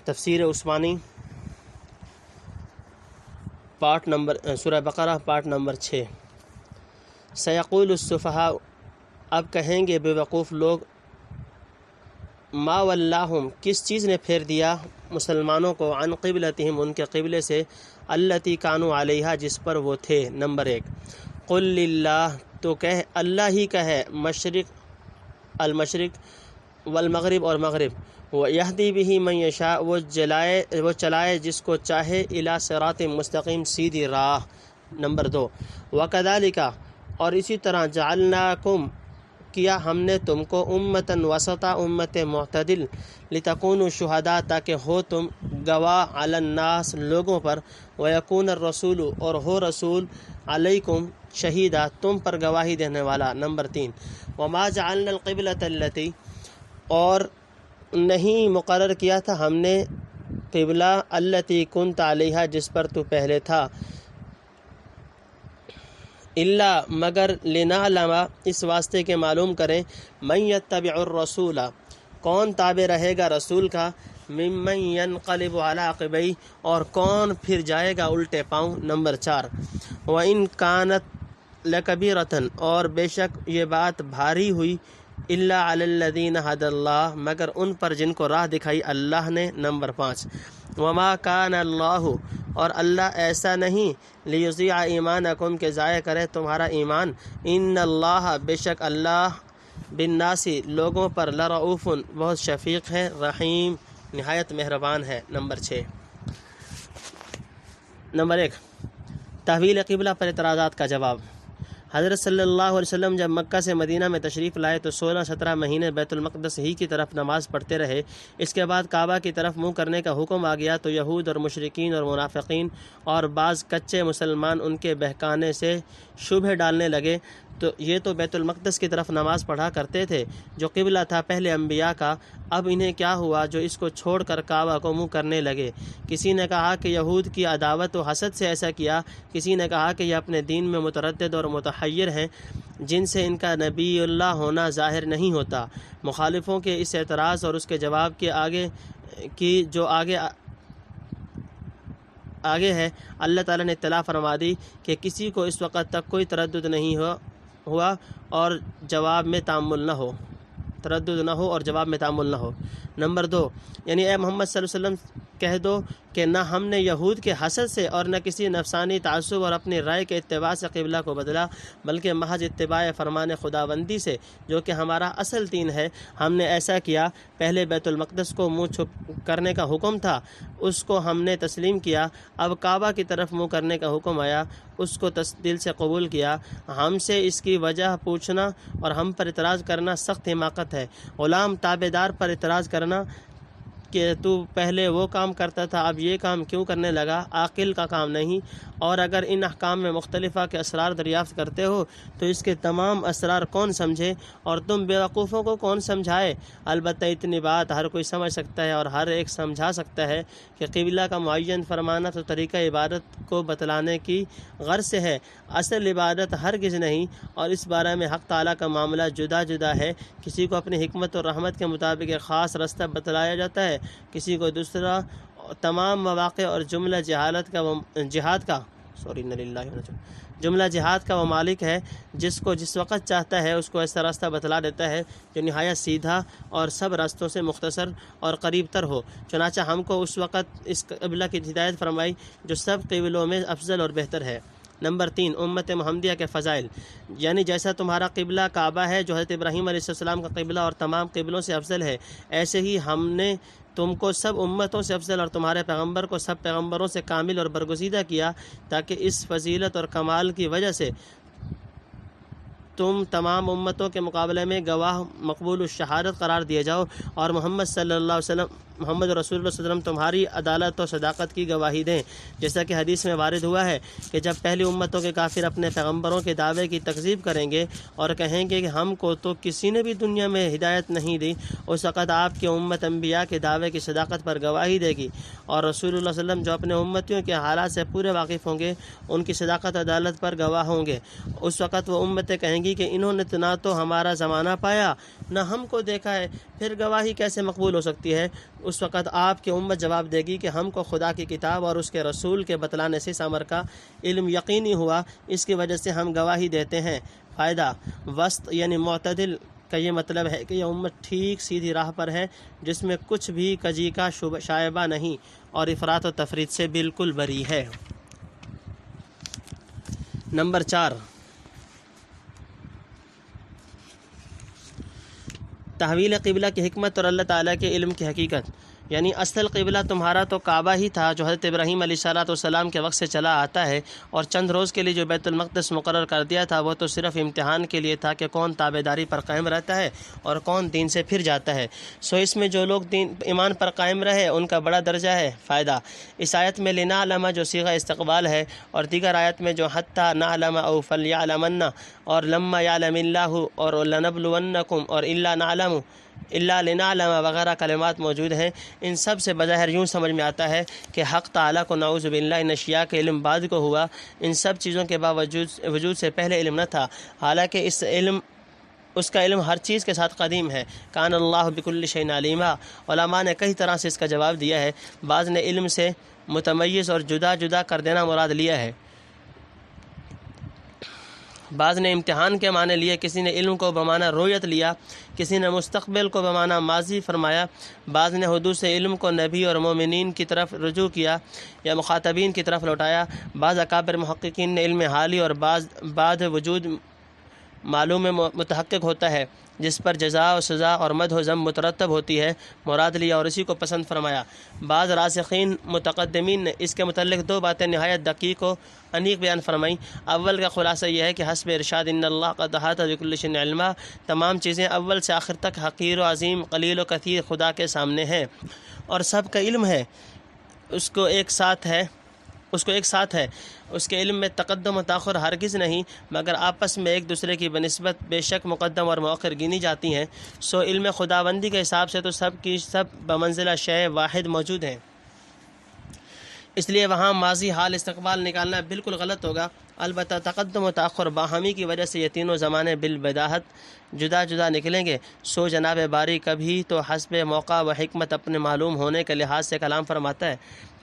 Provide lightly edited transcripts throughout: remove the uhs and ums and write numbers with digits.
تفسیر Usmani part number سورہ بقرہ part number 6۔ سیقول السفہاء، اب کہیں گے بے وقوف لوگ، ما ولاہم، کس چیز نے پھیر دیا مسلمانوں کو، عن قبلتہم، ان کے قبلے سے، التی کانوا علیہا، جس پر وہ تھے۔ نمبر 1، قل للہ، تو کہہ اللہ ہی کا ہے، المشرق والمغرب، اور مغرب، وَيَهْدِي بِهِ مَن یشاء، وہ چلائے جس کو چاہے، الی صراط مستقیم، سیدھی راہ۔ نمبر 2، وَكَذَلِكَ، اور اسی طرح، جعلناکم، کیا ہم نے تم کو، امتاً وسطا، امت معتدل، لتکونوا شہداء، تاکہ ہو تم گواہ، علی الناس، لوگوں پر، ویکون الرسول، اور ہو رسول، علیکم، شہیدا، تم پر گواہی دینے والا۔ نمبر 3، وما جعلنا القبلۃ التی، اور نہیں مقرر کیا تھا ہم نے قبلہ، التی کنت علیہا، جس پر تو پہلے تھا، الا، مگر، لنعلم، اس واسطے کے معلوم کریں، من یتبع الرسول، کون تابع رہے گا رسول کا، ممن ینقلب علی عقبیہ، اور کون پھر جائے گا الٹے پاؤں۔ نمبر 4، وَإِن كَانَتْ لَكَبِيرَةً، اور بے شک یہ بات بھاری ہوئی، الا علی الذین ھدی اللہ، مگر ان پر جن کو راہ دکھائی اللہ نے۔ نمبر 5، وما کان اللہ، اور اللہ ایسا نہیں، لیضیع ایمانکم، کہ ضائع کرے تمہارا ایمان، ان اللہ، بے شک اللہ، بالناس، لوگوں پر، لرؤوف، بہت شفیق ہے، رحیم، نہایت مہربان ہے۔ نمبر 6۔ نمبر 1، تحویل قبلہ پر اعتراضات کا جواب۔ حضرت صلی اللہ علیہ وسلم جب مکہ سے مدینہ میں تشریف لائے تو 16-17 مہینے بیت المقدس ہی کی طرف نماز پڑھتے رہے۔ اس کے بعد کعبہ کی طرف منہ کرنے کا حکم آ گیا تو یہود اور مشرکین اور منافقین اور بعض کچے مسلمان ان کے بہکانے سے شبہ ڈالنے لگے، تو یہ تو بیت المقدس کی طرف نماز پڑھا کرتے تھے جو قبلہ تھا پہلے انبیاء کا، اب انہیں کیا ہوا جو اس کو چھوڑ کر کعبہ کو منہ کرنے لگے؟ کسی نے کہا کہ یہود کی عداوت و حسد سے ایسا کیا، کسی نے کہا کہ یہ اپنے دین میں متردد اور متحیر ہیں جن سے ان کا نبی اللہ ہونا ظاہر نہیں ہوتا۔ مخالفوں کے اس اعتراض اور اس کے جواب کے آگے ہے، اللہ تعالیٰ نے اطلاع فرما دی کہ کسی کو اس وقت تک کوئی تردد نہیں ہوا اور جواب میں تعامل نہ ہو۔ نمبر 2، یعنی اے محمد صلی اللہ علیہ وسلم کہہ دو کہ نہ ہم نے یہود کے حسد سے اور نہ کسی نفسانی تعصب اور اپنی رائے کے اتباع سے قبلہ کو بدلا، بلکہ محض اتباع فرمان خداوندی سے جو کہ ہمارا اصل دین ہے ہم نے ایسا کیا۔ پہلے بیت المقدس کو منہ چھپ کرنے کا حکم تھا، اس کو ہم نے تسلیم کیا، اب کعبہ کی طرف منہ کرنے کا حکم آیا، اس کو دل سے قبول کیا۔ ہم سے اس کی وجہ پوچھنا اور ہم پر اعتراض کرنا سخت حماقت ہے۔ غلام تابع دار پر اعتراض کرنا کہ تو پہلے وہ کام کرتا تھا اب یہ کام کیوں کرنے لگا، عاقل کا کام نہیں۔ اور اگر ان احکام میں مختلفہ کے اسرار دریافت کرتے ہو تو اس کے تمام اسرار کون سمجھے اور تم بیوقوفوں کو کون سمجھائے؟ البتہ اتنی بات ہر کوئی سمجھ سکتا ہے اور ہر ایک سمجھا سکتا ہے کہ قبلہ کا معین فرمانا تو طریقہ عبادت کو بتلانے کی غرض سے ہے، اصل عبادت ہرگز نہیں، اور اس بارے میں حق تعالیٰ کا معاملہ جدا جدا ہے۔ کسی کو اپنی حکمت اور رحمت کے مطابق ایک خاص رستہ بتلایا جاتا ہے، کسی کو دوسرا۔ تمام مواقع اور جملہ جہاد کا وہ مالک ہے جس کو جس وقت چاہتا ہے اس کو ایسا راستہ بتلا دیتا ہے جو نہایت سیدھا اور سب راستوں سے مختصر اور قریب تر ہو۔ چنانچہ ہم کو اس وقت اس قبلہ کی ہدایت فرمائی جو سب قبلوں میں افضل اور بہتر ہے۔ نمبر 3، امت محمدیہ کے فضائل، یعنی جیسا تمہارا قبلہ کعبہ ہے جو حضرت ابراہیم علیہ السلام کا قبلہ اور تمام قبلوں سے افضل ہے، ایسے ہی ہم نے تم کو سب امتوں سے افضل اور تمہارے پیغمبر کو سب پیغمبروں سے کامل اور برگزیدہ کیا، تاکہ اس فضیلت اور کمال کی وجہ سے تم تمام امتوں کے مقابلے میں گواہ مقبول الشہادت قرار دیے جاؤ، اور محمد رسول اللہ صلی اللہ علیہ وسلم تمہاری عدالت و صداقت کی گواہی دیں، جیسا کہ حدیث میں وارد ہوا ہے کہ جب پہلی امتوں کے کافر اپنے پیغمبروں کے دعوے کی تکذیب کریں گے اور کہیں گے کہ ہم کو تو کسی نے بھی دنیا میں ہدایت نہیں دی، اس وقت آپ کی امت انبیاء کے دعوے کی صداقت پر گواہی دے گی، اور رسول اللہ صلی اللہ علیہ وسلم جو اپنے امتیوں کے حالات سے پورے واقف ہوں گے ان کی صداقت عدالت پر گواہ ہوں گے۔ اس وقت وہ امتیں کہیں کہیں گی کہ انہوں نے نہ تو ہمارا زمانہ پایا نہ ہم کو دیکھا ہے، پھر گواہی کیسے مقبول ہو سکتی ہے؟ اس وقت آپ کی امت جواب دے گی کہ ہم کو خدا کی کتاب اور اس کے رسول کے بتلانے سے اس امر کا علم یقینی ہوا، اس کی وجہ سے ہم گواہی دیتے ہیں۔ فائدہ: وسط یعنی معتدل کا یہ مطلب ہے کہ یہ امت ٹھیک سیدھی راہ پر ہے، جس میں کچھ بھی کجی کا شائبہ نہیں اور افراط و تفریط سے بالکل بری ہے۔ نمبر 4، تحویل قبلہ کی حکمت اور اللہ تعالیٰ کے علم کی حقیقت۔ یعنی اصل قبلہ تمہارا تو کعبہ ہی تھا جو حضرت ابراہیم علیہ السلام کے وقت سے چلا آتا ہے، اور چند روز کے لیے جو بیت المقدس مقرر کر دیا تھا وہ تو صرف امتحان کے لیے تھا کہ کون تابعداری پر قائم رہتا ہے اور کون دین سے پھر جاتا ہے۔ سو اس میں جو لوگ ایمان پر قائم رہے ان کا بڑا درجہ ہے۔ فائدہ: اس آیت میں لنعلم جو صیغہ استقبال ہے، اور دیگر آیت میں جو حتی نعلم او فلیعلمن اور لما یعلم اللہ اور لنبلونکم اور الا نعلم الا لنعلم وغیرہ کلمات موجود ہیں، ان سب سے بظاہر یوں سمجھ میں آتا ہے کہ حق تعالیٰ کو نعوذ باللہ ان اشیاء کے علم بعد کو ہوا، ان سب چیزوں کے وجود سے پہلے علم نہ تھا، حالانکہ اس کا علم ہر چیز کے ساتھ قدیم ہے۔ کان اللہ بکل شیء علیما۔ علماء نے کئی طرح سے اس کا جواب دیا ہے۔ بعض نے علم سے متمیز اور جدا جدا کر دینا مراد لیا ہے، بعض نے امتحان کے معنی لیے، کسی نے علم کو بمعنی رویت لیا، کسی نے مستقبل کو بمعنی ماضی فرمایا، بعض نے حدوث علم کو نبی اور مومنین کی طرف رجوع کیا یا مخاطبین کی طرف لوٹایا، بعض اکابر محققین نے علم حالی اور بعد وجود معلوم متحقق ہوتا ہے جس پر جزا و سزا اور مدح و ذم مترتب ہوتی ہے مراد لیا اور اسی کو پسند فرمایا۔ بعض راسخین متقدمین نے اس کے متعلق دو باتیں نہایت دقیق و انیق بیان فرمائیں۔ اول کا خلاصہ یہ ہے کہ حسب ارشاد ان اللہ قد احاط بکل شیء علما، تمام چیزیں اول سے آخر تک حقیر و عظیم، قلیل و کثیر خدا کے سامنے ہیں اور سب کا علم ہے، اس کو ایک ساتھ ہے، اس کے علم میں تقدم و تاخر ہرگز نہیں، مگر آپس میں ایک دوسرے کی بنسبت بے شک مقدم اور مؤخر گنی جاتی ہیں۔ سو علم خداوندی کے حساب سے تو سب کی سب بمنزلہ شے واحد موجود ہیں، اس لیے وہاں ماضی، حال، استقبال نکالنا بالکل غلط ہوگا۔ البتہ تقدم و تاخر باہمی کی وجہ سے یہ تینوں زمانے بالبداہت جدا جدا نکلیں گے۔ سو جناب باری کبھی تو حسب موقع و حکمت اپنے معلوم ہونے کے لحاظ سے کلام فرماتا ہے،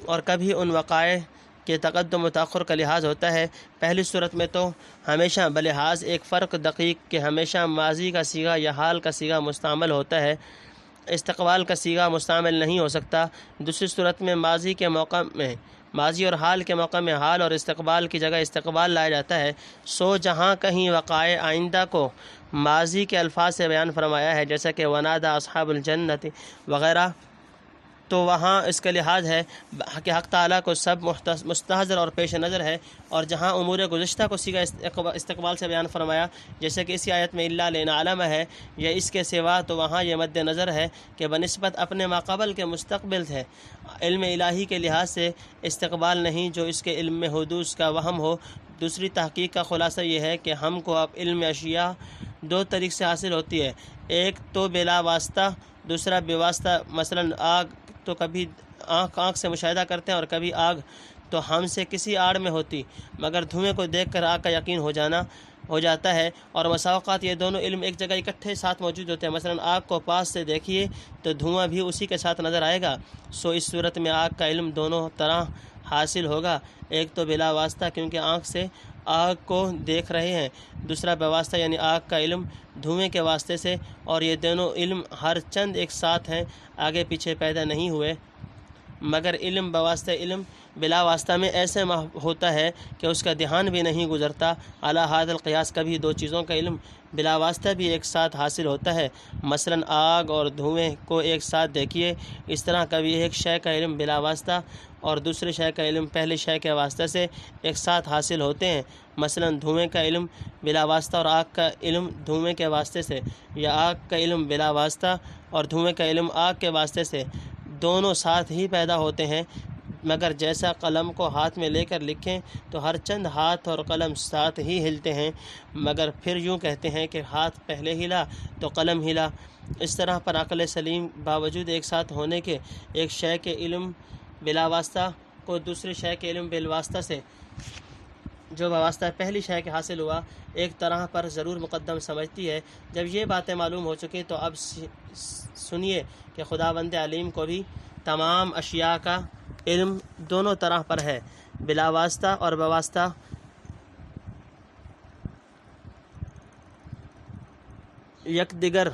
اور کبھی ان وقائع کے تقدم و تاخر کا لحاظ ہوتا ہے۔ پہلی صورت میں تو ہمیشہ بلحاظ ایک فرق دقیق کہ ہمیشہ ماضی کا صیغہ یا حال کا صیغہ مستعمل ہوتا ہے، استقبال کا صیغہ مستعمل نہیں ہو سکتا۔ دوسری صورت میں ماضی اور حال کے موقع میں حال اور استقبال کی جگہ استقبال لایا جاتا ہے۔ سو جہاں کہیں وقائع آئندہ کو ماضی کے الفاظ سے بیان فرمایا ہے جیسا کہ ونادى اصحاب الجنت وغیرہ، تو وہاں اس کا لحاظ ہے کہ حق تعالیٰ کو سب مستحضر اور پیش نظر ہے، اور جہاں امور گزشتہ کو صیغہ استقبال سے بیان فرمایا جیسے کہ اسی آیت میں الا لنعلم ہے یا اس کے سوا، تو وہاں یہ مد نظر ہے کہ بنسبت اپنے ماقبل کے مستقبل ہے، علم الہی کے لحاظ سے استقبال نہیں جو اس کے علم میں حدوث کا وہم ہو۔ دوسری تحقیق کا خلاصہ یہ ہے کہ ہم کو اب علم اشیاء دو طریق سے حاصل ہوتی ہے، ایک تو بلا واسطہ، دوسرا بے واسطہ۔ مثلا آگ تو کبھی آنکھ سے مشاہدہ کرتے ہیں اور کبھی آگ تو ہم سے کسی آڑ میں ہوتی، مگر دھوئیں کو دیکھ کر آگ کا یقین ہو جاتا ہے، اور مساوقات یہ دونوں علم ایک جگہ اکٹھے ساتھ موجود ہوتے ہیں۔ مثلا آگ کو پاس سے دیکھیے تو دھواں بھی اسی کے ساتھ نظر آئے گا۔ سو اس صورت میں آگ کا علم دونوں طرح حاصل ہوگا، ایک تو بلا واسطہ کیونکہ آنکھ سے آگ کو دیکھ رہے ہیں، دوسرا بواسطہ یعنی آگ کا علم دھوئیں کے واسطے سے، اور یہ دونوں علم ہر چند ایک ساتھ ہیں، آگے پیچھے پیدا نہیں ہوئے، مگر علم بواسطہ علم بلا واسطہ میں ایسے ہوتا ہے کہ اس کا دھیان بھی نہیں گزرتا۔ اعلیٰ حاضر القیاس کبھی دو چیزوں کا علم بلا واسطہ بھی ایک ساتھ حاصل ہوتا ہے، مثلا آگ اور دھوئیں کو ایک ساتھ دیکھیے، اس طرح کبھی ایک شے کا علم بلا واسطہ اور دوسرے شے کا علم پہلے شے کے واسطے سے ایک ساتھ حاصل ہوتے ہیں، مثلا دھوئیں کا علم بلا واسطہ اور آگ کا علم دھوئیں کے واسطے سے، یا آگ کا علم بلا واسطہ اور دھوئیں کا علم آگ کے واسطے سے، دونوں ساتھ ہی پیدا ہوتے ہیں۔ مگر جیسا قلم کو ہاتھ میں لے کر لکھیں تو ہر چند ہاتھ اور قلم ساتھ ہی ہلتے ہیں، مگر پھر یوں کہتے ہیں کہ ہاتھ پہلے ہلا تو قلم ہلا۔ اس طرح پر عقل سلیم باوجود ایک ساتھ ہونے کے ایک شے کے علم بلا واسطہ کو دوسرے شے کے علم بالواسطہ سے جو بواسطہ پہلی شے کے حاصل ہوا ایک طرح پر ضرور مقدم سمجھتی ہے۔ جب یہ باتیں معلوم ہو چکی تو اب سنیے کہ خداوند علیم کو بھی تمام اشیاء کا علم دونوں طرح پر ہے، بلا واسطہ اور بواسطہ۔ یک دیگر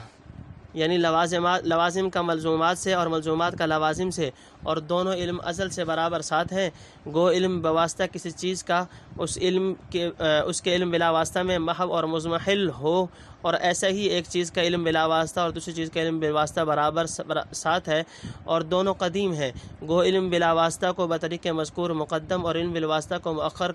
یعنی لوازم کا ملزومات سے اور ملزومات کا لوازم سے، اور دونوں علم ازل سے برابر ساتھ ہیں۔ گو علم بواسطہ کسی چیز کا اس کے علم بلا واسطہ میں محو اور مضمحل ہو، اور ایسا ہی ایک چیز کا علم بلا واسطہ اور دوسری چیز کا علم بلا واسطہ برابر ساتھ ہے، اور دونوں قدیم ہیں۔ گو علم بلا واسطہ کو بطریق مذکور مقدم اور علم بلا واسطہ کو مؤخر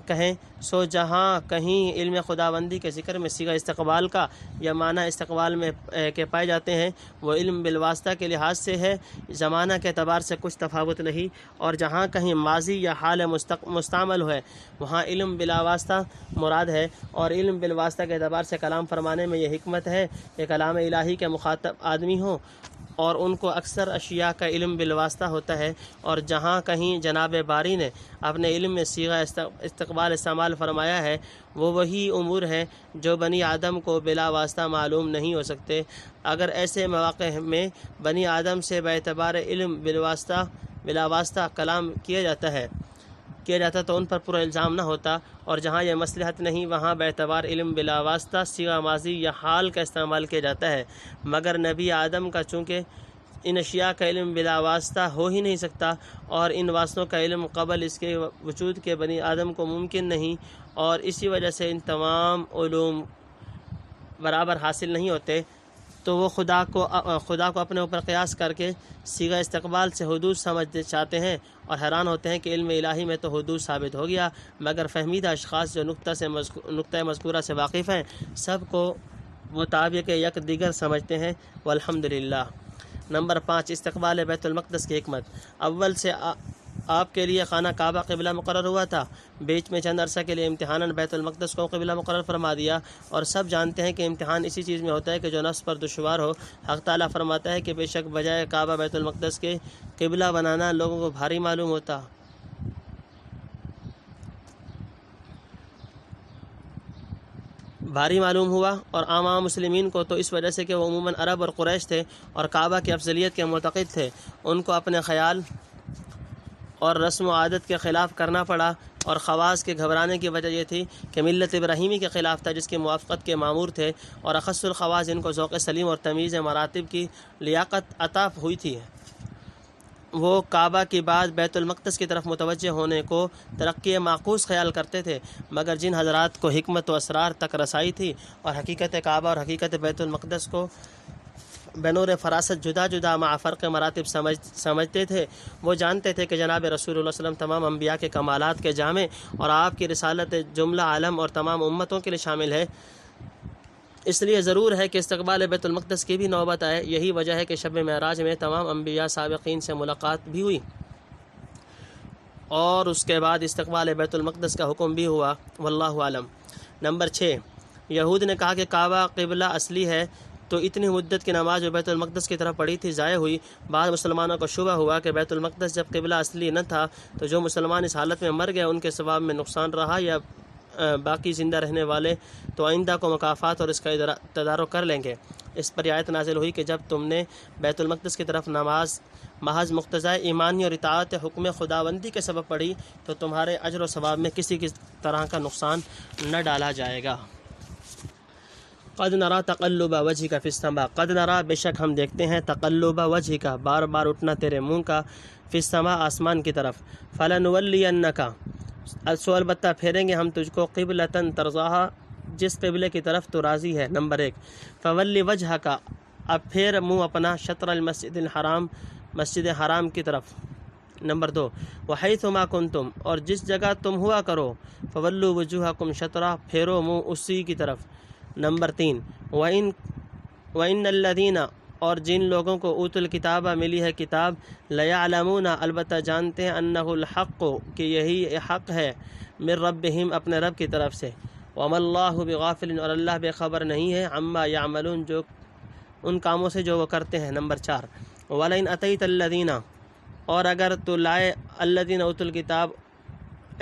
کہیں سو جہاں کہیں علم خداوندی کے ذکر میں صیغہ استقبال کا یا معنی استقبال میں کے پائے جاتے ہیں، وہ علم بالواسطہ کے لحاظ سے ہے، زمانہ کے اعتبار سے کچھ تفاوت نہیں، اور جہاں کہیں ماضی یا حال مستعمل ہے وہاں علم بلا واسطہ مراد ہے، اور علم بالواسطہ کے اعتبار سے کلام فرمانے میں یہ حکمت ہے کہ کلام الہی کے مخاطب آدمی ہوں اور ان کو اکثر اشیاء کا علم بالواسطہ ہوتا ہے، اور جہاں کہیں جناب باری نے اپنے علم میں صیغہ استقبال استعمال فرمایا ہے وہ وہی امور ہیں جو بنی آدم کو بلا واسطہ معلوم نہیں ہو سکتے۔ اگر ایسے مواقع میں بنی آدم سے باعتبار علم بلا واسطہ کلام کیا جاتا تو ان پر پورا الزام نہ ہوتا، اور جہاں یہ مصلحت نہیں وہاں باعتبار علم بلا واسطہ صیغہ ماضی یا حال کا استعمال کیا جاتا ہے، مگر نبی آدم کا چونکہ ان اشیاء کا علم بلا واسطہ ہو ہی نہیں سکتا، اور ان واسطوں کا علم قبل اس کے وجود کے بنی آدم کو ممکن نہیں، اور اسی وجہ سے ان تمام علوم برابر حاصل نہیں ہوتے، تو وہ خدا کو اپنے اوپر قیاس کر کے صیغہ استقبال سے حدود سمجھتے چاہتے ہیں، اور حیران ہوتے ہیں کہ علم الہی میں تو حدود ثابت ہو گیا، مگر فہمیدہ اشخاص جو نقطہ مذکورہ سے واقف ہیں سب کو مطابق یک دیگر سمجھتے ہیں، والحمدللہ۔ نمبر 5، استقبال بیت المقدس کی حکمت۔ اول سے آپ کے لیے خانہ کعبہ قبلہ مقرر ہوا تھا، بیچ میں چند عرصہ کے لیے امتحاناً بیت المقدس کو قبلہ مقرر فرما دیا، اور سب جانتے ہیں کہ امتحان اسی چیز میں ہوتا ہے کہ جو نفس پر دشوار ہو۔ حق تعالیٰ فرماتا ہے کہ بے شک بجائے کعبہ بیت المقدس کے قبلہ بنانا لوگوں کو بھاری معلوم ہوا، اور عام مسلمین کو تو اس وجہ سے کہ وہ عموماً عرب اور قریش تھے اور کعبہ کی افضلیت کے معتقد تھے، ان کو اپنے خیال اور رسم و عادت کے خلاف کرنا پڑا، اور خواص کے گھبرانے کی وجہ یہ تھی کہ ملت ابراہیمی کے خلاف تھا جس کی موافقت کے مامور تھے، اور اخص الخواص جن کو ذوق سلیم اور تمیز مراتب کی لیاقت عطا ہوئی تھی وہ کعبہ کی بعد بیت المقدس کی طرف متوجہ ہونے کو ترقی معکوس خیال کرتے تھے، مگر جن حضرات کو حکمت و اسرار تک رسائی تھی اور حقیقت کعبہ اور حقیقت بیت المقدس کو بنور فراست جدا جدا مع فرق مراتب سمجھتے تھے، وہ جانتے تھے کہ جناب رسول اللہ صلی اللہ علیہ وسلم تمام انبیاء کے کمالات کے جامع، اور آپ کی رسالت جملہ عالم اور تمام امتوں کے لیے شامل ہے، اس لیے ضرور ہے کہ استقبال بیت المقدس کی بھی نوبت آئے۔ یہی وجہ ہے کہ شب معراج میں تمام انبیاء سابقین سے ملاقات بھی ہوئی، اور اس کے بعد استقبال بیت المقدس کا حکم بھی ہوا، واللہ عالم۔ نمبر 6، یہود نے کہا کہ کعبہ قبلہ اصلی ہے، تو اتنی مدت کی نماز جو بیت المقدس کی طرف پڑھی تھی ضائع ہوئی۔ بعض مسلمانوں کو شبہ ہوا کہ بیت المقدس جب قبلہ اصلی نہ تھا تو جو مسلمان اس حالت میں مر گئے ان کے ثواب میں نقصان رہا یا باقی زندہ رہنے والے تو آئندہ کو مکافات اور اس کا تدارک کر لیں گے۔ اس پر آیت نازل ہوئی کہ جب تم نے بیت المقدس کی طرف نماز محض مقتضی ایمانی اور اطاعت حکم خداوندی کے سبب پڑھی تو تمہارے اجر و ثواب میں کسی طرح کا نقصان نہ ڈالا جائے گا۔ قد نرا تقلب وجهك فی السماء، قد نرا بے شک ہم دیکھتے ہیں، تقلب وجهك بار بار اٹھنا تیرے منہ کا، فی السماء آسمان کی طرف، فلنولینک سو البتہ پھیریں گے ہم تجھ کو، قبلۃ ترضاها جس قبلے کی طرف تو راضی ہے۔ نمبر 1، فولی وجهك اب پھیر منہ اپنا، شطر المسجد الحرام مسجد حرام کی طرف۔ نمبر 2، وحیثما کنتم اور جس جگہ تم ہوا کرو، فولوا وجوہکم شطرہ پھیرو منہ اسی کی طرف۔ نمبر 3، وَإِنَّ الَّذِينَ اور جن لوگوں کو اوت الکتابہ ملی ہے کتاب، لَيَعْلَمُونَ البتہ جانتے ہیں، أَنَّهُ الْحَقُّ کہ یہی حق ہے، من ربہم اپنے رب کی طرف سے، وَمَا اللَّهُ بِغَافِلٍ اور اللہ بے خبر نہیں ہے، عَمَّا يَعْمَلُونَ جو ان کاموں سے جو وہ کرتے ہیں۔ نمبر 4، وَلَئِنْ أَتَيْتَ الَّذِينَ اور اگر تو لائے الذین اوت الکتاب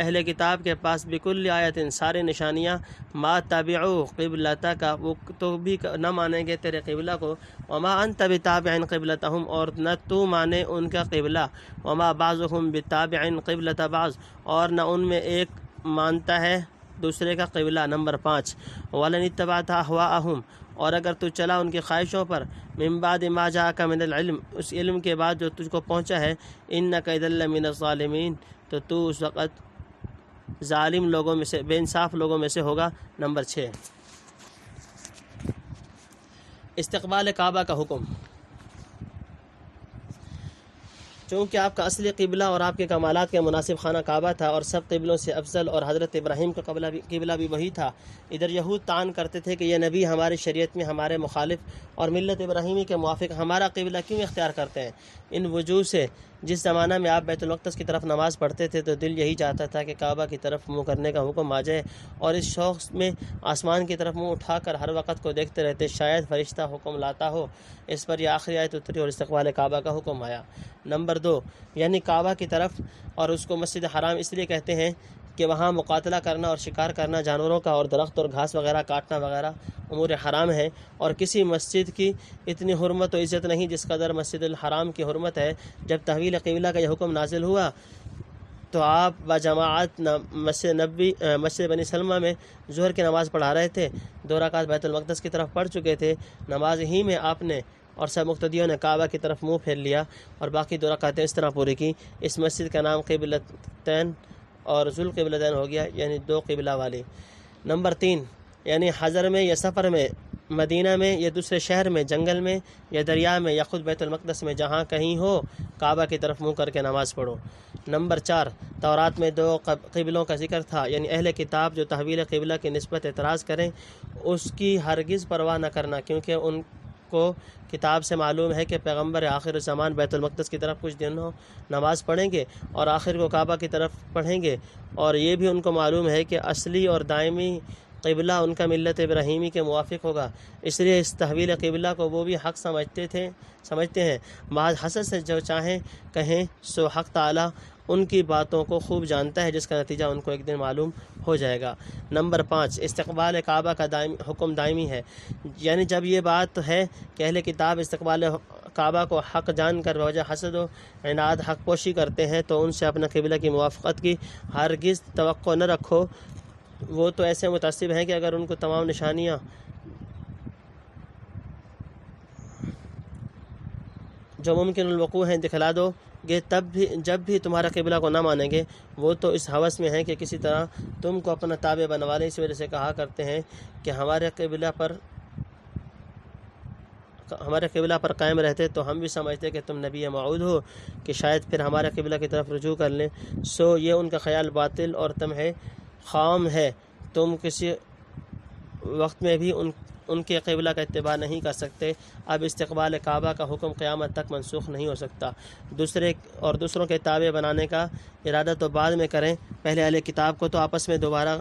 اہل کتاب کے پاس بکل آیت ساری نشانیاں ما تابعو قبلتا کا وہ تو بھی نہ مانیں گے تیرے قبلہ کو، وما انت بتابع قبلتہم اور نہ تو مانے ان کا قبلہ، وما بعضهم بتابع قبلۃ بعض اور نہ ان میں ایک مانتا ہے دوسرے کا قبلہ۔ نمبر 5 ولن اتبعت اهواءهم اور اگر تو چلا ان کی خواہشوں پر، من بعد ما جاءک من العلم اس علم کے بعد جو تجھ کو پہنچا ہے، انک اذا لمن الظالمین تو اس وقت ظالم لوگوں میں سے، بے انصاف لوگوں میں سے ہوگا۔ نمبر 6 استقبال کعبہ کا حکم۔ چونکہ آپ کا اصلی قبلہ اور آپ کے کمالات کے مناسب خانہ کعبہ تھا اور سب قبلوں سے افضل، اور حضرت ابراہیم کا قبلہ بھی وہی تھا، ادھر یہود طعن کرتے تھے کہ یہ نبی ہماری شریعت میں ہمارے مخالف اور ملت ابراہیمی کے موافق ہمارا قبلہ کیوں اختیار کرتے ہیں؟ ان وجوہ سے جس زمانہ میں آپ بیت المقدس کی طرف نماز پڑھتے تھے تو دل یہی چاہتا تھا کہ کعبہ کی طرف منہ کرنے کا حکم آ جائے، اور اس شوق میں آسمان کی طرف منہ اٹھا کر ہر وقت کو دیکھتے رہتے، شاید فرشتہ حکم لاتا ہو۔ اس پر یہ آخری آیت اتری اور استقبال کعبہ کا حکم آیا۔ نمبر 2 یعنی کعبہ کی طرف، اور اس کو مسجد حرام اس لیے کہتے ہیں کہ وہاں مقاتلہ کرنا اور شکار کرنا جانوروں کا اور درخت اور گھاس وغیرہ کاٹنا وغیرہ امور حرام ہے، اور کسی مسجد کی اتنی حرمت و عزت نہیں جس قدر مسجد الحرام کی حرمت ہے۔ جب تحویل قبلہ کا یہ حکم نازل ہوا تو آپ بجماعت مسجد بنی سلمہ میں ظہر کی نماز پڑھا رہے تھے، 2 رکعت بیت المقدس کی طرف پڑھ چکے تھے، نماز ہی میں آپ نے اور سب مقتدیوں نے کعبہ کی طرف منہ پھیر لیا اور باقی 2 رکعتیں اس طرح پوری کی۔ اس مسجد کا نام قبلتین اور ذوالقبلتین ہو گیا، یعنی 2 قبلہ والی۔ نمبر 3 یعنی حضر میں یا سفر میں، مدینہ میں یا دوسرے شہر میں، جنگل میں یا دریا میں یا خود بیت المقدس میں، جہاں کہیں ہو کعبہ کی طرف منہ کر کے نماز پڑھو۔ نمبر 4 تورات میں 2 قبلوں کا ذکر تھا، یعنی اہل کتاب جو تحویل قبلہ کی نسبت اعتراض کریں اس کی ہرگز پرواہ نہ کرنا، کیونکہ ان کو کتاب سے معلوم ہے کہ پیغمبر آخر الزمان بیت المقدس کی طرف کچھ دنوں نماز پڑھیں گے اور آخر کو کعبہ کی طرف پڑھیں گے، اور یہ بھی ان کو معلوم ہے کہ اصلی اور دائمی قبلہ ان کا ملت ابراہیمی کے موافق ہوگا، اس لیے اس تحویل قبلہ کو وہ بھی حق سمجھتے ہیں۔ محض حسد سے جو چاہیں کہیں سو حق تعالی ان کی باتوں کو خوب جانتا ہے، جس کا نتیجہ ان کو ایک دن معلوم ہو جائے گا۔ نمبر 5 استقبال کعبہ کا حکم دائمی ہے، یعنی جب یہ بات ہے کہ اہل کتاب استقبال کعبہ کو حق جان کر بوجہ حسد و عناد حق پوشی کرتے ہیں تو ان سے اپنا قبلہ کی موافقت کی ہرگز توقع نہ رکھو۔ وہ تو ایسے متعصب ہیں کہ اگر ان کو تمام نشانیاں جو ممکن الوقوع ہیں دکھلا دو گے تب بھی جب بھی تمہارا قبلہ کو نہ مانیں گے۔ وہ تو اس ہوس میں ہیں کہ کسی طرح تم کو اپنا تابع بنوا لیں، اس وجہ سے کہا کرتے ہیں کہ ہمارے قبلہ پر قائم رہتے تو ہم بھی سمجھتے کہ تم نبی موعود ہو کہ شاید پھر ہمارے قبلہ کی طرف رجوع کر لیں۔ سو یہ ان کا خیال باطل اور تمہیں خام ہے، تم کسی وقت میں بھی ان کے قبلہ کا اتباع نہیں کر سکتے۔ اب استقبال کعبہ کا حکم قیامت تک منسوخ نہیں ہو سکتا۔ دوسروں کے تابع بنانے کا ارادہ تو بعد میں کریں، پہلے اہل کتاب کو تو آپس میں دوبارہ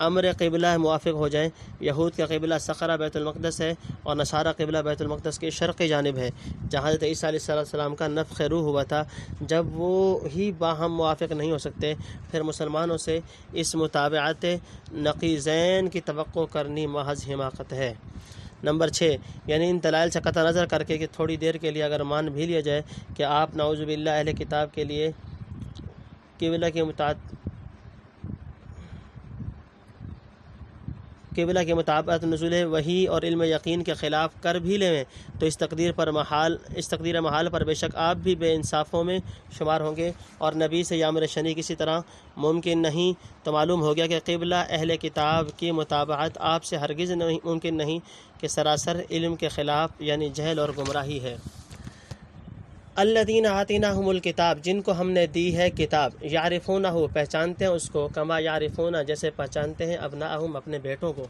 امر قبلہ موافق ہو جائیں۔ یہود کا قبلہ صخرہ بیت المقدس ہے اور نصارہ قبلہ بیت المقدس کی شرقی جانب ہے، جہاں حضرت عیسیٰ علیہ السلام کا نفخ روح ہوا تھا۔ جب وہ ہی باہم موافق نہیں ہو سکتے پھر مسلمانوں سے اس متابعت نقیضین کی توقع کرنی محض حماقت ہے۔ نمبر 6 یعنی ان دلائل سے قطع نظر کر کے کہ تھوڑی دیر کے لیے اگر مان بھی لیا جائے کہ آپ نعوذ باللہ اہل کتاب کے لیے قبلہ کے مطابقت نزول وحی اور علم یقین کے خلاف کر بھی لیں تو اس تقدیر محال پر بے شک آپ بھی بے انصافوں میں شمار ہوں گے، اور نبی سے یامر شنی کسی طرح ممکن نہیں۔ تو معلوم ہو گیا کہ قبلہ اہل کتاب کی مطابقت آپ سے ہرگز ممکن نہیں کہ سراسر علم کے خلاف، یعنی جہل اور گمراہی ہے۔ الذین آتیناہم الکتاب جن کو ہم نے دی ہے کتاب، یعرفونہ پہچانتے ہیں اس کو، کما یعرفون جیسے پہچانتے ہیں ابناءہم اپنے بیٹوں کو۔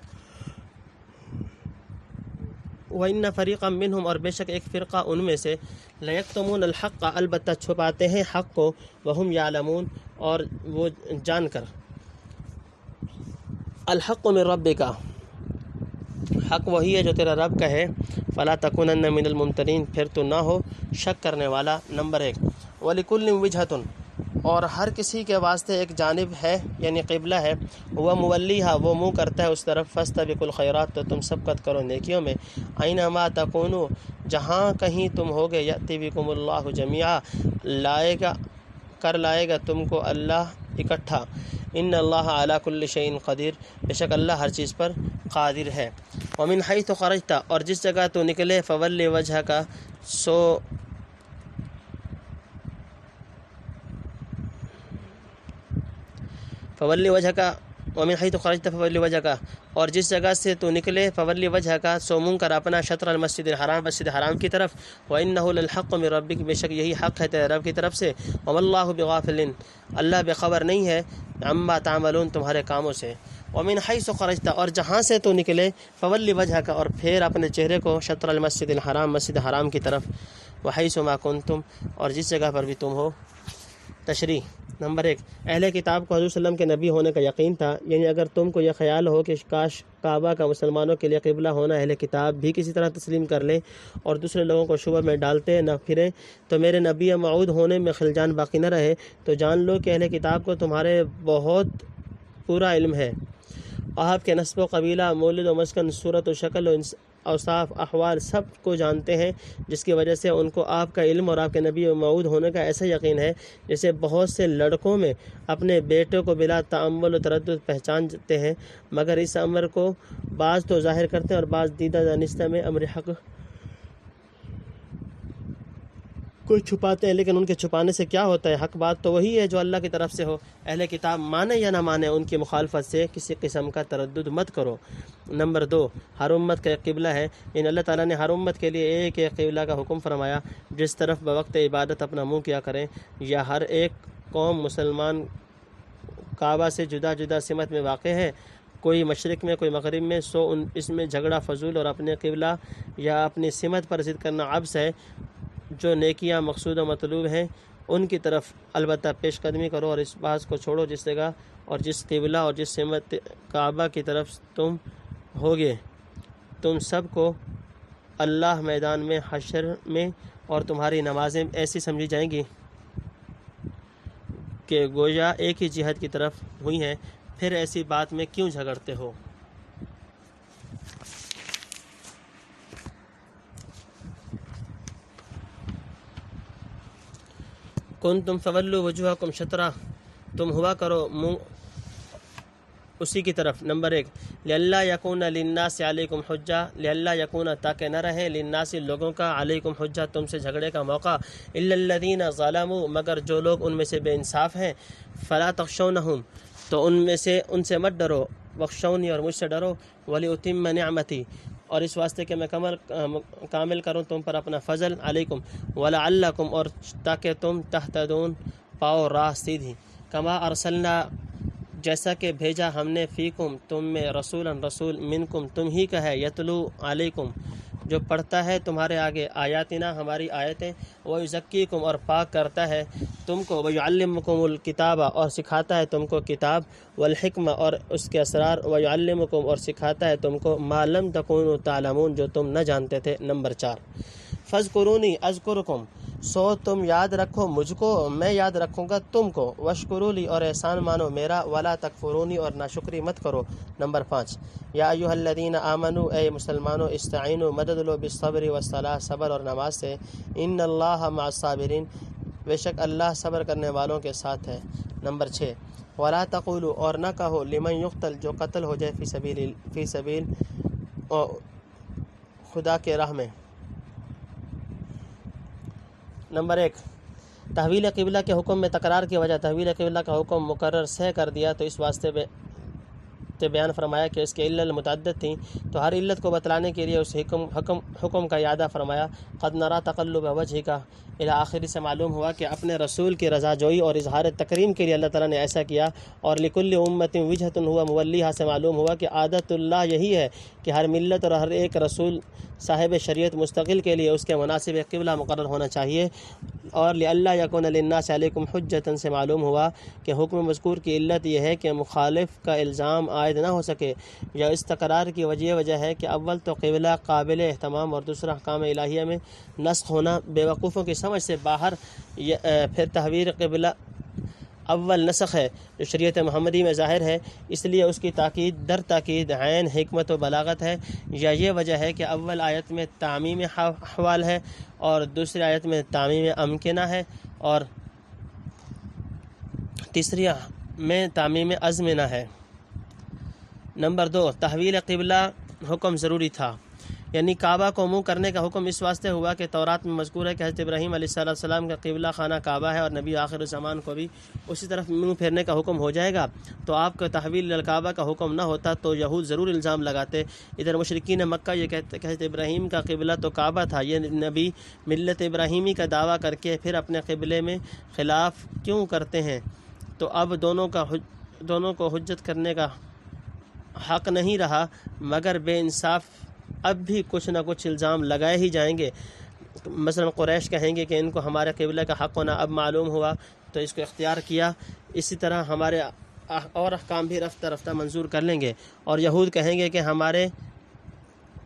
وَإِنَّ فَرِيقًا مِّنْهُمْ اور بے شک ایک فرقہ ان میں سے، لَيَكْتُمُونَ الْحَقَّ البتہ چھپاتے ہیں حق کو، وَهُمْ يَعْلَمُونَ اور وہ جان کر۔ الحق من ربک حق وہی ہے جو تیرا رب کا ہے، فلا تکونن من الممترین پھر تو نہ ہو شک کرنے والا۔ نمبر 1 وَلِكُلٍّ وِجْهَةٌ اور ہر کسی کے واسطے ایک جانب ہے یعنی قبلہ ہے، وہ مولیہا وہ منہ کرتا ہے اس طرف، فاستبقوا الخیرات تو تم سبقت کرو نیکیوں میں، اینما تکونوا جہاں کہیں تم ہوگے، یأتی بکم اللہ جمیعا لائے گا تم کو اللہ اکٹھا، ان اللہ علی کل شیء قدیر بے شک اللہ ہر چیز پر قادر ہے۔ ومن حیث خرجت اور جس جگہ تو نکلے، فولی وجہک ومن حیث خرجت فولی وجہک اور جس جگہ سے تو نکلے، فولی وجہک سو منہ کر اپنا شطر المسجد الحرام مسجد حرام کی طرف، وانہ للحق من ربک بے شک یہی حق ہے تیرے رب کی طرف سے، وما اللہ بغافل اللہ بے خبر نہیں ہے، عما تعملون تمہارے کاموں سے۔ ومن حیث خرجت اور جہاں سے تو نکلے، فولی وجہک اور پھیر اپنے چہرے کو شطر المسجد الحرام مسجد حرام کی طرف، وحیث ما کنتم اور جس جگہ پر بھی تم ہو۔ تشریح نمبر 1، اہل کتاب کو حضور صلی اللہ علیہ وسلم کے نبی ہونے کا یقین تھا، یعنی اگر تم کو یہ خیال ہو کہ کاش کعبہ کا مسلمانوں کے لیے قبلہ ہونا اہل کتاب بھی کسی طرح تسلیم کر لیں اور دوسرے لوگوں کو شبہ میں ڈالتے نہ پھریں تو میرے نبی موعود ہونے میں خلجان باقی نہ رہے، تو جان لو کہ اہل کتاب کو تمہارے بہت پورا علم ہے، آپ کے نسب و قبیلہ، مولد و مسکن، صورت و شکل و اوصاف احوال سب کو جانتے ہیں، جس کی وجہ سے ان کو آپ کا علم اور آپ کے نبی موعود ہونے کا ایسا یقین ہے جیسے بہت سے لڑکوں میں اپنے بیٹے کو بلا تأمل و تردد پہچانتے ہیں، مگر اس امر کو بعض تو ظاہر کرتے ہیں اور بعض دیدہ دانستہ میں امر حق کوئی چھپاتے ہیں، لیکن ان کے چھپانے سے کیا ہوتا ہے، حق بات تو وہی ہے جو اللہ کی طرف سے ہو۔ اہل کتاب مانے یا نہ مانے ان کی مخالفت سے کسی قسم کا تردد مت کرو۔ نمبر 2، ہر امت کا ایک قبلہ ہے، یعنی اللہ تعالیٰ نے ہر امت کے لیے ایک ایک قبلہ کا حکم فرمایا جس طرف بوقت عبادت اپنا منہ کیا کریں، یا ہر ایک قوم مسلمان کعبہ سے جدا جدا سمت میں واقع ہے، کوئی مشرق میں کوئی مغرب میں، سو اس میں جھگڑا فضول اور اپنے قبلہ یا اپنی سمت پر ضد کرنا عبث ہے۔ جو نیکیاں مقصود و مطلوب ہیں ان کی طرف البتہ پیش قدمی کرو، اور اس بات کو چھوڑو جس جگہ اور جس قبلہ اور جس سمت کعبہ کی طرف تم ہوگے، تم سب کو اللہ میدان میں حشر میں اور تمہاری نمازیں ایسی سمجھی جائیں گی کہ گویا ایک ہی جہت کی طرف ہوئی ہیں، پھر ایسی بات میں کیوں جھگڑتے ہو؟ کنتم فولوا وجوہکم شطرہ تم ہوا کرو منہ اسی کی طرف۔ نمبر 1، لئلا یکون للناس علیکم حجہ لئلا یکون تاکہ نہ رہے للناس لوگوں کا علیکم حجہ تم سے جھگڑے کا موقع، الا الذین ظلموا مگر جو لوگ ان میں سے بے انصاف ہیں، فلا تخشونہم تو ان سے مت ڈرو، واخشونی اور مجھ سے ڈرو، ولأتم نعمتی اور اس واسطے کہ میں کامل کروں تم پر اپنا فضل، علیکم ولعلکم اور تاکہ تم تہتدون پاؤ راہ سیدھی، کما ارسلنا جیسا کہ بھیجا ہم نے فیکم تم میں رسول منکم تم ہی کا ہے، یتلو علیکم جو پڑھتا ہے تمہارے آگے آیاتنا ہماری آیتیں، ویزکیکم اور پاک کرتا ہے تم کو، ویعلمکم الکتاب اور سکھاتا ہے تم کو کتاب، والحکمہ اور اس کے اسرار، ویعلمکم اور سکھاتا ہے تم کو ما لم تکونوا تعلمون جو تم نہ جانتے تھے۔ نمبر 4، فاذکرونی اذکرکم سو تم یاد رکھو مجھ کو میں یاد رکھوں گا تم کو، واشکرولی اور احسان مانو میرا، ولا تکفرونی اور ناشکری مت کرو۔ نمبر 5، یا ایھا الذین آمنو اے مسلمانوں، استعینوا مدد لو بالصبر والصلاۃ صبر اور نماز سے، ان اللہ مع الصابرین بے شک اللہ صبر کرنے والوں کے ساتھ ہے۔ نمبر 6، ولا تقولوا اور نہ کہو لمن یقتل جو قتل ہو جائے فی سبیل خدا کے راہ میں۔ نمبر 1، تحویل قبلہ کے حکم میں تکرار کی وجہ تحویل قبلہ کا حکم مکرر سے کر دیا، تو اس واسطے بیان فرمایا کہ اس کے علت متعدد تھیں، تو ہر علت کو بتلانے کے لیے اس حکم کا اعادہ فرمایا۔ قد نرا تقلب وجہک الی آخری سے معلوم ہوا کہ اپنے رسول کی رضا جوئی اور اظہار تکریم کے لیے اللہ تعالیٰ نے ایسا کیا، اور لکل امت وجہۃ ہوا مولیھا سے معلوم ہوا کہ عادت اللہ یہی ہے کہ ہر ملت اور ہر ایک رسول صاحب شریعت مستقل کے لیے اس کے مناسب ایک قبلہ مقرر ہونا چاہیے، اور لئلا یکون للناس علیکم حجۃ سے معلوم ہوا کہ حکم مذکور کی علت یہ ہے کہ مخالف کا الزام عائد نہ ہو سکے، یا اس تکرار کی وجہ ہے کہ اول تو قبلہ قابل اہتمام اور دوسرا احکام الہیہ میں نسخ ہونا بے وقوفوں کی سمجھ سے باہر، پھر تحویل قبلہ اول نسخ ہے جو شریعت محمدی میں ظاہر ہے، اس لیے اس کی تاکید در تاکید عین حکمت و بلاغت ہے، یا یہ وجہ ہے کہ اول آیت میں تعمیم احوال ہے اور دوسری آیت میں تعمیم امکنہ ہے اور تیسری میں تعمیم ازمنہ ہے۔ نمبر 2، تحویل قبلہ حکم ضروری تھا، یعنی کعبہ کو منہ کرنے کا حکم اس واسطے ہوا کہ تورات میں مذکور ہے کہ حضرت ابراہیم علیہ السلام کا قبلہ خانہ کعبہ ہے، اور نبی آخر الزمان کو بھی اسی طرف منہ پھیرنے کا حکم ہو جائے گا۔ تو آپ کو تحویل الکعبہ کا حکم نہ ہوتا تو یہود ضرور الزام لگاتے۔ ادھر مشرکین مکہ یہ کہتے کہ حضرت ابراہیم کا قبلہ تو کعبہ تھا، یہ نبی ملت ابراہیمی کا دعویٰ کر کے پھر اپنے قبلے میں خلاف کیوں کرتے ہیں؟ تو اب دونوں کو حجت کرنے کا حق نہیں رہا، مگر بے انصاف اب بھی کچھ نہ کچھ الزام لگائے ہی جائیں گے۔ مثلا قریش کہیں گے کہ ان کو ہمارے قبلہ کا حق ہونا اب معلوم ہوا تو اس کو اختیار کیا، اسی طرح ہمارے اور احکام بھی رفتہ رفتہ منظور کر لیں گے، اور یہود کہیں گے کہ ہمارے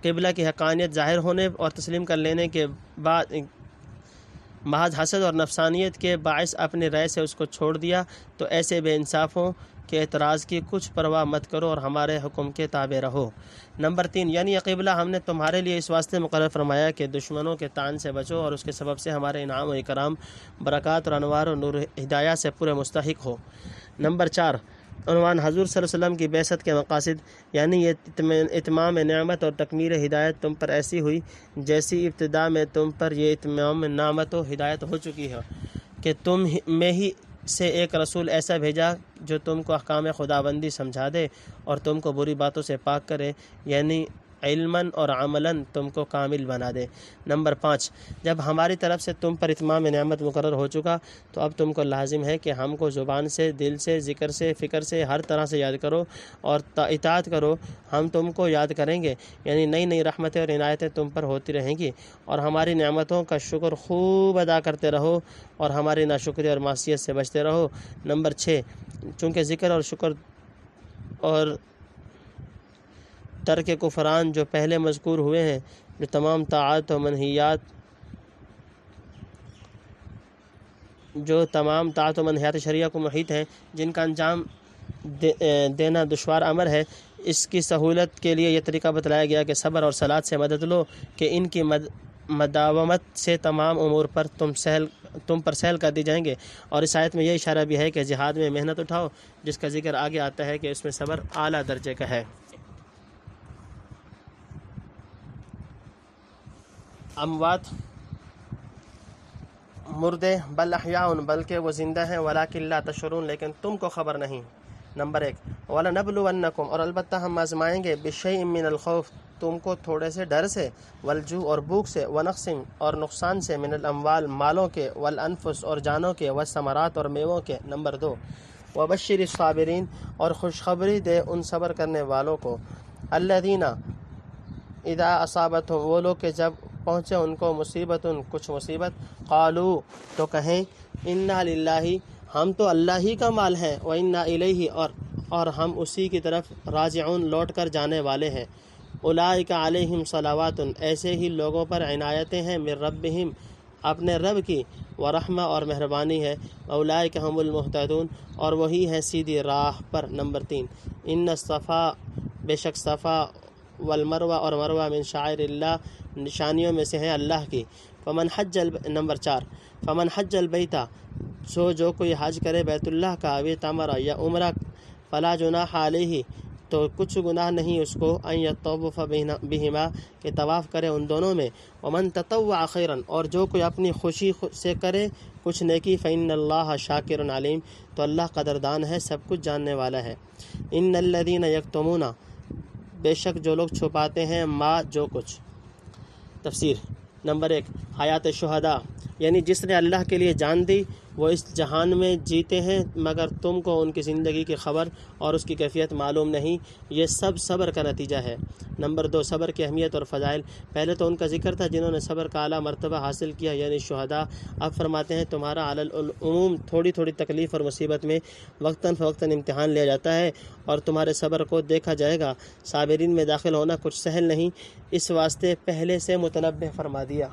قبلہ کی حقانیت ظاہر ہونے اور تسلیم کر لینے کے بعد محض حسد اور نفسانیت کے باعث اپنی رائے سے اس کو چھوڑ دیا، تو ایسے بے انصافوں کے اعتراض کی کچھ پرواہ مت کرو اور ہمارے حکم کے تابع رہو۔ نمبر 3، یعنی یہ قبلہ ہم نے تمہارے لیے اس واسطے مقرر فرمایا کہ دشمنوں کے طعن سے بچو اور اس کے سبب سے ہمارے انعام و اکرام، برکات اور انوار و نور ہدایہ سے پورے مستحق ہو۔ نمبر 4، عنوان حضور صلی اللہ علیہ وسلم کی بعثت کے مقاصد، یعنی یہ اتمام نعمت اور تکمیل ہدایت تم پر ایسی ہوئی جیسی ابتدا میں تم پر یہ اتمام نعمت و ہدایت ہو چکی ہے، کہ تم میں ہی سے ایک رسول ایسا بھیجا جو تم کو احکام خداوندی سمجھا دے اور تم کو بری باتوں سے پاک کرے، یعنی علماً اور عملاً تم کو کامل بنا دے۔ نمبر 5، جب ہماری طرف سے تم پر اتمام نعمت مقرر ہو چکا تو اب تم کو لازم ہے کہ ہم کو زبان سے، دل سے، ذکر سے، فکر سے، ہر طرح سے یاد کرو اور اطاعت کرو، ہم تم کو یاد کریں گے، یعنی نئی نئی رحمتیں اور عنایتیں تم پر ہوتی رہیں گی، اور ہماری نعمتوں کا شکر خوب ادا کرتے رہو اور ہماری ناشکری اور معصیت سے بچتے رہو۔ نمبر 6، چونکہ ذکر اور شکر اور ترک کفران جو پہلے مذکور ہوئے ہیں، جو تمام طاعات و منہیات شریعہ کو محیط ہیں، جن کا انجام دینا دشوار امر ہے، اس کی سہولت کے لیے یہ طریقہ بتلایا گیا کہ صبر اور صلاۃ سے مدد لو کہ ان کی مداومت سے تمام امور پر تم پر سہل کر دی جائیں گے۔ اور اس آیت میں یہ اشارہ بھی ہے کہ جہاد میں محنت اٹھاؤ، جس کا ذکر آگے آتا ہے کہ اس میں صبر اعلیٰ درجے کا ہے۔ اموات مردے، بل احیاء، بلکہ وہ زندہ ہیں، ولکن لا تشعرون، لیکن تم کو خبر نہیں۔ نمبر 1، وَلَنَبْلُوَنَّكُمْ، اور البتہ ہم آزمائیں گے، بِشَيْءٍ مِّنَ الْخَوْفِ، تم کو تھوڑے سے ڈر سے، والجوع، اور بھوک سے، ونقص، اور نقصان سے، من الاموال، مالوں کے، والانفس، اور جانوں کے، والثمرات، اور میووں کے۔ نمبر 2، وبشر الصابرین، اور خوشخبری دے ان صبر کرنے والوں کو، الذین اذا اصابتہم، وہ لوگ کہ جب پہنچے ان کو مصیبت، کچھ مصیبت، قالو، تو کہیں، انا للہ، ہم تو اللہ ہی کا مال ہیں، وانا الیہ، اور ہم اسی کی طرف راجعون، لوٹ کر جانے والے ہیں۔ اولئک علیہم صلوات، ایسے ہی لوگوں پر عنایتیں ہیں، من ربہم، اپنے رب کی، ورحمہ، اور مہربانی ہے، اولئک ہم المہتدون، اور وہی ہیں سیدھی راہ پر۔ نمبر 3، ان الصفا، بے شک صفا، والمروہ، اور مروہ، من شعائر اللہ، نشانیوں میں سے ہیں اللہ کی۔ نمبر 4، فمن حج البیت، جو کوئی حج کرے بیت اللہ کا، اوی تمرہ، یا عمرہ، فلا جناح علیہ، تو کچھ گناہ نہیں اس کو، ان یطوف بہما، کہ طواف کرے ان دونوں میں، ومن تطوع خیرا، اور جو کوئی اپنی خوشی سے کرے کچھ نیکی، فإن اللہ شاکر علیم، تو اللہ قدردان ہے، سب کچھ جاننے والا ہے۔ ان الذین یکتمون، بے شک جو لوگ چھپاتے ہیں، ما، جو کچھ۔ تفسیر۔ نمبر 1، حیات شہداء، یعنی جس نے اللہ کے لیے جان دی وہ اس جہان میں جیتے ہیں، مگر تم کو ان کی زندگی کی خبر اور اس کی کیفیت معلوم نہیں، یہ سب صبر کا نتیجہ ہے۔ نمبر 2، صبر کی اہمیت اور فضائل۔ پہلے تو ان کا ذکر تھا جنہوں نے صبر کا اعلیٰ مرتبہ حاصل کیا، یعنی شہداء۔ اب فرماتے ہیں تمہارا علی العموم تھوڑی تھوڑی تکلیف اور مصیبت میں وقتاً فوقتاً امتحان لیا جاتا ہے، اور تمہارے صبر کو دیکھا جائے گا۔ صابرین میں داخل ہونا کچھ سہل نہیں، اس واسطے پہلے سے متنبہ فرما دیا۔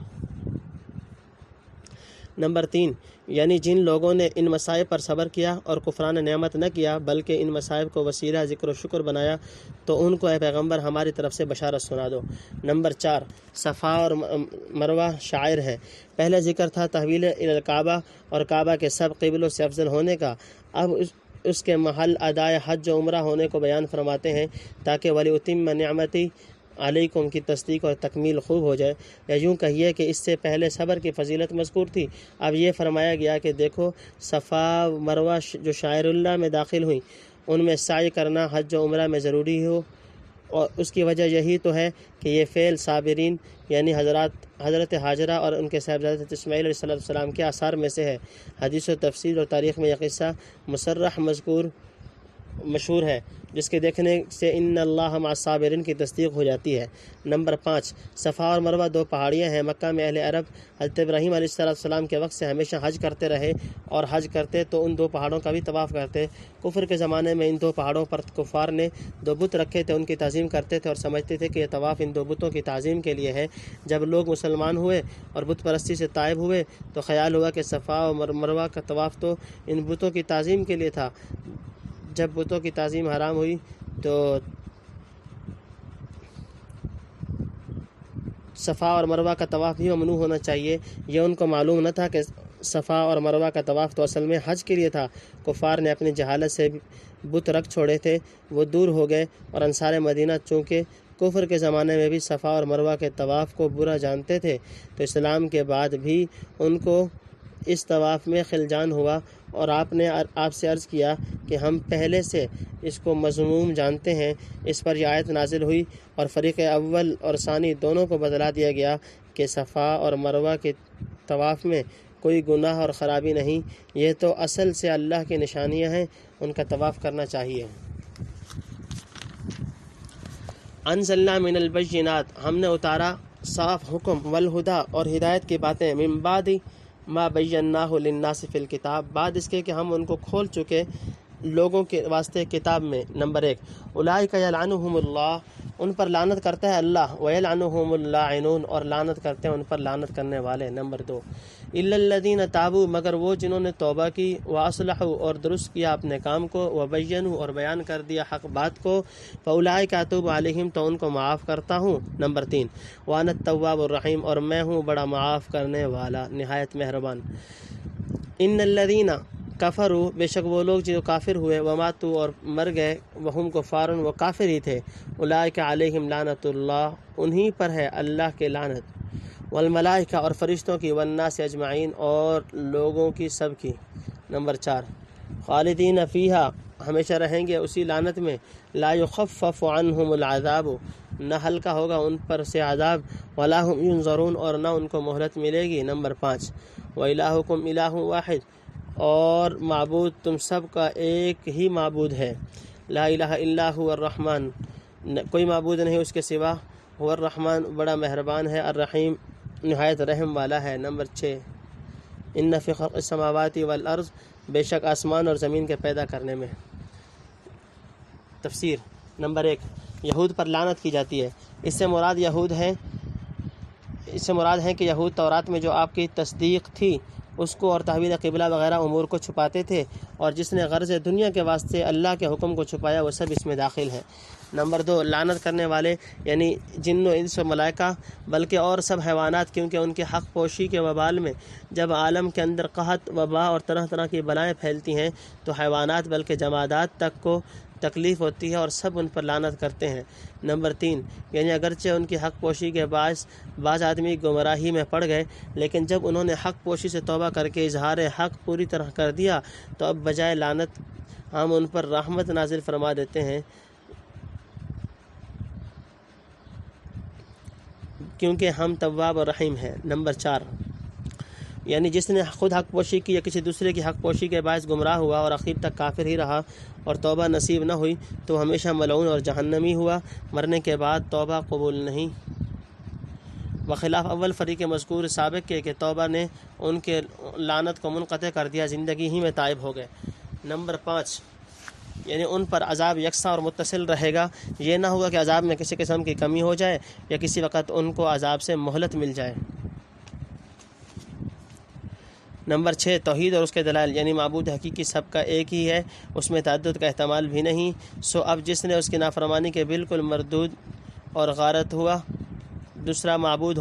نمبر 3، یعنی جن لوگوں نے ان مصائب پر صبر کیا اور کفران نعمت نہ کیا بلکہ ان مصائب کو وسیلہ ذکر و شکر بنایا تو ان کو اے پیغمبر ہماری طرف سے بشارت سنا دو۔ نمبر 4، صفا اور مروہ شعائر ہے۔ پہلے ذکر تھا تحویل الکعبہ اور کعبہ کے سب قبلوں سے افضل ہونے کا، اب اس کے محل ادائے حج و عمرہ ہونے کو بیان فرماتے ہیں تاکہ وَلِأُتِمَّ نِعْمَتِي علیکم کی تصدیق اور تکمیل خوب ہو جائے، یا یوں کہیے کہ اس سے پہلے صبر کی فضیلت مذکور تھی، اب یہ فرمایا گیا کہ دیکھو صفا مروہ جو شعائر اللہ میں داخل ہوئیں ان میں سعی کرنا حج و عمرہ میں ضروری ہو، اور اس کی وجہ یہی تو ہے کہ یہ فعل صابرین یعنی حضرت ہاجرہ اور ان کے صاحبزادہ اسماعیل علیہ السلام کے آثار میں سے ہے۔ حدیث و تفسیر اور تاریخ میں یہ قصہ مصرح مشہور ہے جس کے دیکھنے سے ان اللہ مع الصابرین کی تصدیق ہو جاتی ہے۔ نمبر 5، صفا اور مروہ دو پہاڑیاں ہیں۔ مکہ میں اہل عرب حضرت ابراہیم علیہ السلام کے وقت سے ہمیشہ حج کرتے رہے، اور حج کرتے تو ان دو پہاڑوں کا بھی طواف کرتے۔ کفر کے زمانے میں ان دو پہاڑوں پر کفار نے دو بت رکھے تھے، ان کی تعظیم کرتے تھے اور سمجھتے تھے کہ یہ طواف ان دو بتوں کی تعظیم کے لیے ہے۔ جب لوگ مسلمان ہوئے اور بت پرستی سے تائب ہوئے تو خیال ہوا کہ صفا اور مروہ کا طواف تو ان بتوں کی تعظیم کے لیے تھا۔ جب بتوں کی تعظیم حرام ہوئی تو صفا اور مروہ کا طواف بھی ممنوع ہونا چاہیے۔ یہ ان کو معلوم نہ تھا کہ صفا اور مروہ کا طواف تو اصل میں حج کے لیے تھا۔ کفار نے اپنی جہالت سے بت رکھ چھوڑے تھے، وہ دور ہو گئے، اور انصار مدینہ چونکہ کفر کے زمانے میں بھی صفا اور مروہ کے طواف کو برا جانتے تھے تو اسلام کے بعد بھی ان کو اس طواف میں خلجان ہوا، اور آپ سے عرض کیا کہ ہم پہلے سے اس کو مذموم جانتے ہیں۔ اس پر یہ آیت نازل ہوئی اور فریق اول اور ثانی دونوں کو بتلا دیا گیا کہ صفا اور مروہ کے طواف میں کوئی گناہ اور خرابی نہیں، یہ تو اصل سے اللہ کی نشانیاں ہیں، ان کا طواف کرنا چاہیے۔ انزلنا من البینات، ہم نے اتارا صاف حکم، والہدی اور ہدایت کی باتیں، من بعد ما بیناہ للناس فی الکتاب، بعد اس کے کہ ہم ان کو کھول چکے لوگوں کے واسطے کتاب میں۔ نمبر 1، اولئک یلعنہم اللہ، ان پر لعنت کرتا ہے اللہ، ویلعنہم اللاعنون، اور لعنت کرتے ہیں ان پر لعنت کرنے والے۔ نمبر 2، الا الذین تابوا، مگر وہ جنہوں نے توبہ کی، واصلحوا اور درست کیا اپنے کام کو، وبینوا اور بیان کر دیا حق بات کو، فاولئک اتوب علیہم، تو ان کو معاف کرتا ہوں۔ نمبر 3، وانا التواب الرحیم، اور میں ہوں بڑا معاف کرنے والا نہایت مہربان۔ ان الذین کفروا، بے شک وہ لوگ جو کافر ہوئے، وماتوا اور مر گئے، وہم کفار، وہ کافر ہی تھے، اولئک علیہم لعنت اللہ، انہی پر ہے اللہ کے لعنت، والملائکہ اور فرشتوں کی، والناس اجمعین اور لوگوں کی سب کی۔ نمبر 4، خالدین فیہا، ہمیشہ رہیں گے اسی لعنت میں، لا یخفف عنہم العذاب، نہ ہلکا ہوگا ان پر سے عذاب، ولا ہم ینظرون، اور نہ ان کو مہلت ملے گی۔ نمبر 5، وَإِلَٰهُكُمْ إِلَٰهٌ واحد، اور معبود تم سب کا ایک ہی معبود ہے، لا الہ الا هو الرحمن، کوئی معبود نہیں اس کے سوا، هو الرحمن، بڑا مہربان ہے، الرحیم، نہایت رحم والا ہے۔ نمبر 6، ان فی خلق السماوات والارض، بے شک آسمان اور زمین کے پیدا کرنے میں۔ تفسیر۔ نمبر 1، یہود پر لعنت کی جاتی ہے، اس سے مراد ہے کہ یہود تورات میں جو آپ کی تصدیق تھی اس کو اور تحویل قبلہ وغیرہ امور کو چھپاتے تھے، اور جس نے غرض دنیا کے واسطے اللہ کے حکم کو چھپایا وہ سب اس میں داخل ہیں۔ نمبر 2، لعنت کرنے والے یعنی جن و انس و ملائکہ، بلکہ اور سب حیوانات، کیونکہ ان کے حق پوشی کے وبال میں جب عالم کے اندر قحط، وبا اور طرح طرح کی بلائیں پھیلتی ہیں تو حیوانات بلکہ جمادات تک کو تکلیف ہوتی ہے اور سب ان پر لعنت کرتے ہیں۔ نمبر 3، یعنی اگرچہ ان کی حق پوشی کے باعث بعض آدمی گمراہی میں پڑ گئے، لیکن جب انہوں نے حق پوشی سے توبہ کر کے اظہار حق پوری طرح کر دیا تو اب بجائے لعنت ہم ان پر رحمت نازل فرما دیتے ہیں، کیونکہ ہم تواب اور رحیم ہیں۔ نمبر 4، یعنی جس نے خود حق پوشی کی یا کسی دوسرے کی حق پوشی کے باعث گمراہ ہوا اور آخر تک کافر ہی رہا اور توبہ نصیب نہ ہوئی تو ہمیشہ ملعون اور جہنمی ہوا، مرنے کے بعد توبہ قبول نہیں۔ بخلاف اول فریق مذکور سابق کے کہ توبہ نے ان کے لعنت کو منقطع کر دیا، زندگی ہی میں تائب ہو گئے۔ نمبر 5، یعنی ان پر عذاب یکساں اور متصل رہے گا، یہ نہ ہوگا کہ عذاب میں کسی قسم کی کمی ہو جائے یا کسی وقت ان کو عذاب سے مہلت مل جائے۔ نمبر 6 توحید اور اس کے دلائل، یعنی معبود حقیقی سب کا ایک ہی ہے، اس میں تعدد کا احتمال بھی نہیں۔ سو اب جس نے اس کی نافرمانی کے بالکل مردود اور غارت ہوا، دوسرا معبود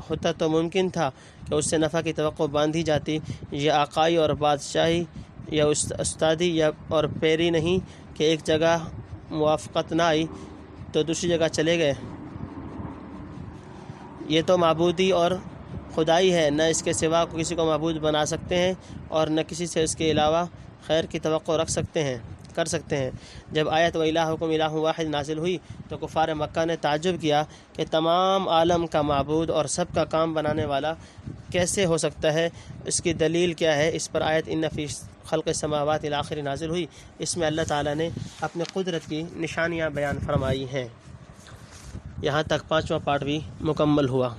ہوتا تو ممکن تھا کہ اس سے نفع کی توقع باندھی جاتی، یا آقائی اور بادشاہی یا استادی یا اور پیری نہیں کہ ایک جگہ موافقت نہ آئی تو دوسری جگہ چلے گئے۔ یہ تو معبودی اور خدائی ہے، نہ اس کے سوا کسی کو معبود بنا سکتے ہیں اور نہ کسی سے اس کے علاوہ خیر کی توقع کر سکتے ہیں۔ جب آیت وَإِلَٰهُكُمْ إِلَٰهٌ وَاحِدٌ نازل ہوئی تو کفار مکہ نے تعجب کیا کہ تمام عالم کا معبود اور سب کا کام بنانے والا کیسے ہو سکتا ہے، اس کی دلیل کیا ہے؟ اس پر آیت ان فی خلق السماوات الآخر نازل ہوئی۔ اس میں اللہ تعالیٰ نے اپنے قدرت کی نشانیاں بیان فرمائی ہیں۔ یہاں تک 5واں پارٹ بھی مکمل ہوا۔